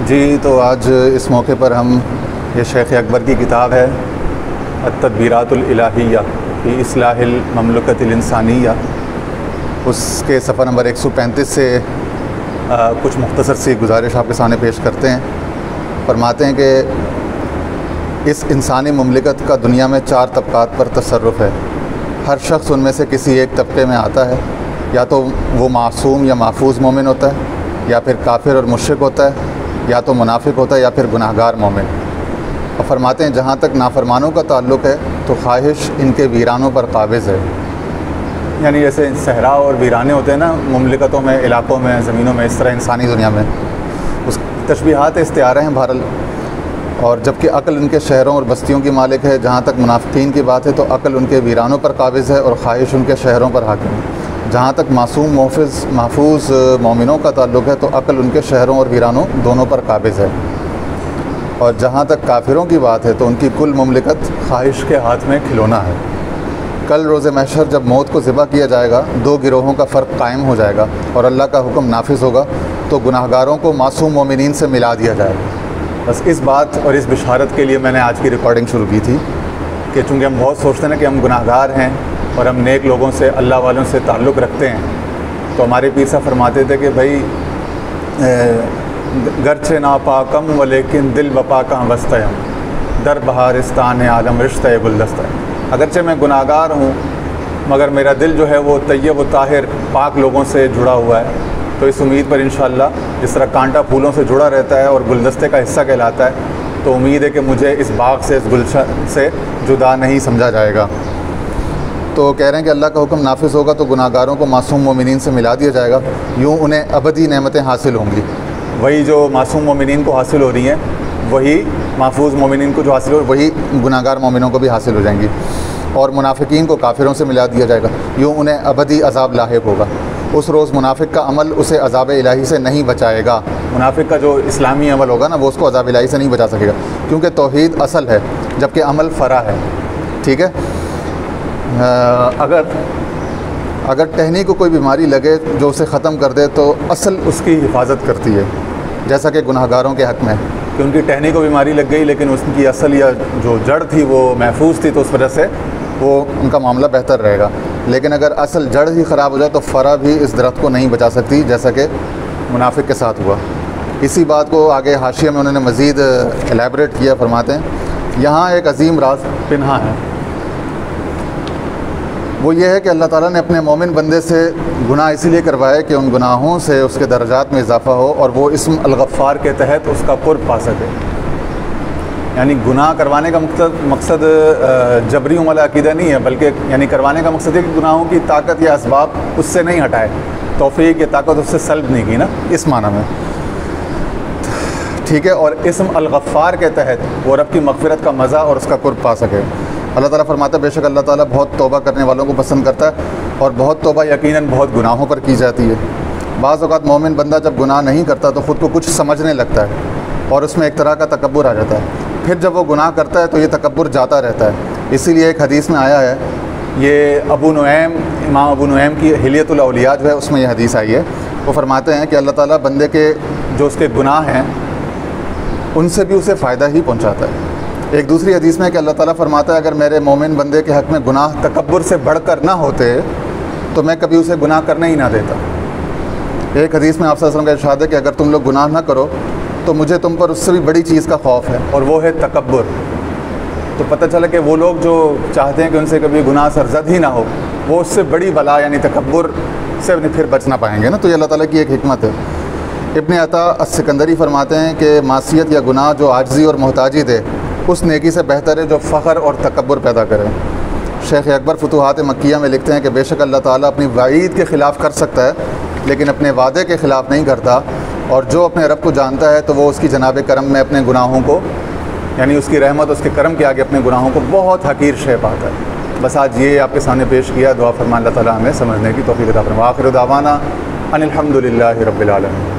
جی تو آج اس موقع پر ہم یہ شیخ اکبر کی کتاب ہے التدبیرات الالہیہ فی اصلاح المملکۃ الانسانیہ، اس کے صفحہ نمبر 135 سے کچھ مختصر سی گزارش آپ کے سامنے پیش کرتے ہیں۔ فرماتے ہیں کہ اس انسانی مملکت کا دنیا میں 4 طبقات پر تصرف ہے۔ ہر شخص ان میں سے کسی ایک طبقے میں آتا ہے، یا تو وہ معصوم یا محفوظ مومن ہوتا ہے، یا پھر کافر اور مشرک ہوتا ہے، یا تو منافق ہوتا ہے، یا پھر گناہ گار مومن۔ اور فرماتے ہیں جہاں تک نافرمانوں کا تعلق ہے تو خواہش ان کے ویرانوں پر قابض ہے۔ یعنی جیسے صحرا اور ویرانے ہوتے ہیں نا مملکتوں میں، علاقوں میں، زمینوں میں، اس طرح انسانی دنیا میں اس تشبیہات استعارے ہیں بہرحال۔ اور جبکہ عقل ان کے شہروں اور بستیوں کی مالک ہے، جہاں تک منافقین کی بات ہے تو عقل ان کے ویرانوں پر قابض ہے اور خواہش ان کے شہروں پر حاکم ہے۔ جہاں تک معصوم محفوظ مومنوں کا تعلق ہے تو عقل ان کے شہروں اور ویرانوں دونوں پر قابض ہے۔ اور جہاں تک کافروں کی بات ہے تو ان کی کل مملکت خواہش کے ہاتھ میں کھلونا ہے۔ کل روز محشر جب موت کو ذبح کیا جائے گا، 2 گروہوں کا فرق قائم ہو جائے گا اور اللہ کا حکم نافذ ہوگا تو گناہ گاروں کو معصوم مومنین سے ملا دیا جائے گا۔ بس اس بات اور اس بشارت کے لیے میں نے آج کی ریکارڈنگ شروع کی تھی کہ چونکہ ہم بہت سوچتے ہیں کہ ہم گناہ گار ہیں اور ہم نیک لوگوں سے، اللہ والوں سے تعلق رکھتے ہیں، تو ہمارے پیر صاحب فرماتے تھے کہ بھائی گرچہ ناپاکم ولیکن دل بپا کا وسطیم در بہارستان عالم رشتہ گلدستہ۔ اگرچہ میں گناہ گار ہوں مگر میرا دل جو ہے وہ طیب و طاہر پاک لوگوں سے جڑا ہوا ہے، تو اس امید پر انشاءاللہ جس طرح کانٹا پھولوں سے جڑا رہتا ہے اور گلدستے کا حصہ کہلاتا ہے، تو امید ہے کہ مجھے اس باغ سے، اس گلشن سے جدا نہیں سمجھا جائے گا۔ تو کہہ رہے ہیں کہ اللہ کا حکم نافذ ہوگا تو گناہ گاروں کو معصوم مومنین سے ملا دیا جائے گا، یوں انہیں ابدی نعمتیں حاصل ہوں گی۔ وہی جو معصوم مومنین کو حاصل ہو رہی ہیں وہی محفوظ مومنین کو جو حاصل ہو وہی گناہ گار مومنوں کو بھی حاصل ہو جائیں گی۔ اور منافقین کو کافروں سے ملا دیا جائے گا، یوں انہیں ابدی عذاب لاحق ہوگا۔ اس روز منافق کا عمل اسے عذاب الہی سے نہیں بچائے گا۔ منافق کا جو اسلامی عمل ہوگا نا وہ اس کو عذاب الہی سے نہیں بچا سکے گا، کیونکہ توحید اصل ہے جبکہ عمل فرع ہے۔ ٹھیک ہے، اگر ٹہنی کو کوئی بیماری لگے جو اسے ختم کر دے تو اصل اس کی حفاظت کرتی ہے، جیسا کہ گناہ گاروں کے حق میں کہ ان کی ٹہنی کو بیماری لگ گئی لیکن اس کی اصل یا جو جڑ تھی وہ محفوظ تھی، تو اس وجہ سے وہ ان کا معاملہ بہتر رہے گا۔ لیکن اگر اصل جڑ ہی خراب ہو جائے تو فرع بھی اس درخت کو نہیں بچا سکتی، جیسا کہ منافق کے ساتھ ہوا۔ اسی بات کو آگے حاشیہ میں انہوں نے مزید الیبریٹ کیا۔ فرماتے ہیں یہاں ایک عظیم راز پنہا ہے، وہ یہ ہے کہ اللہ تعالیٰ نے اپنے مومن بندے سے گناہ اسی لیے کروائے کہ ان گناہوں سے اس کے درجات میں اضافہ ہو اور وہ اسم الغفار کے تحت اس کا قرب پا سکے۔ یعنی گناہ کروانے کا مقصد جبری والا عقیدہ نہیں ہے، بلکہ یعنی کروانے کا مقصد ہے کہ گناہوں کی طاقت یا اسباب اس سے نہیں ہٹائے، توفیق یا طاقت اس سے سلب نہیں کی نا، اس معنی میں۔ ٹھیک ہے، اور اسم الغفار کے تحت وہ رب کی مغفرت کا مزہ اور اس کا قرب پا سکے۔ اللہ تعالیٰ فرماتا ہے بے شک اللہ تعالیٰ بہت توبہ کرنے والوں کو پسند کرتا ہے، اور بہت توبہ یقیناً بہت گناہوں پر کی جاتی ہے۔ بعض اوقات مومن بندہ جب گناہ نہیں کرتا تو خود کو کچھ سمجھنے لگتا ہے اور اس میں ایک طرح کا تکبر آ جاتا ہے، پھر جب وہ گناہ کرتا ہے تو یہ تکبر جاتا رہتا ہے۔ اسی لیے ایک حدیث میں آیا ہے، یہ امام ابو نعیم کی حلیۃ الاولیاء جو ہے اس میں یہ حدیث آئی ہے، وہ فرماتے ہیں کہ اللہ تعالیٰ بندے کے جو اس کے گناہ ہیں ان سے بھی اسے فائدہ ہی پہنچاتا ہے۔ ایک دوسری حدیث میں کہ اللہ تعالیٰ فرماتا ہے اگر میرے مومن بندے کے حق میں گناہ تکبر سے بڑھ کر نہ ہوتے تو میں کبھی اسے گناہ کرنے ہی نہ دیتا۔ ایک حدیث میں آپ صلی اللہ علیہ وسلم کا ارشاد ہے کہ اگر تم لوگ گناہ نہ کرو تو مجھے تم پر اس سے بھی بڑی چیز کا خوف ہے، اور وہ ہے تکبر۔ تو پتہ چلا کہ وہ لوگ جو چاہتے ہیں کہ ان سے کبھی گناہ سرزد ہی نہ ہو، وہ اس سے بڑی بلا یعنی تکبر سے پھر بچ نہ پائیں گے نا، تو یہ اللہ تعالیٰ کی ایک حکمت ہے۔ ابن عطا السکندری فرماتے ہیں کہ معصیت یا گناہ جو عاجزی اور محتاجی دے اس نیکی سے بہتر ہے جو فخر اور تکبر پیدا کرے۔ شیخ اکبر فتوحات مکیہ میں لکھتے ہیں کہ بے شک اللہ تعالیٰ اپنی وعید کے خلاف کر سکتا ہے لیکن اپنے وعدے کے خلاف نہیں کرتا، اور جو اپنے رب کو جانتا ہے تو وہ اس کی جناب کرم میں اپنے گناہوں کو، یعنی اس کی رحمت اس کے کرم کے آگے اپنے گناہوں کو بہت حقیر شے پاتا ہے۔ بس آج یہ آپ کے سامنے پیش کیا، دعا فرمائیں اللہ تعالیٰ ہمیں سمجھنے کی توفیق عطا فرمائے۔ وآخر دعوانا ان الحمد للہ رب العالمین۔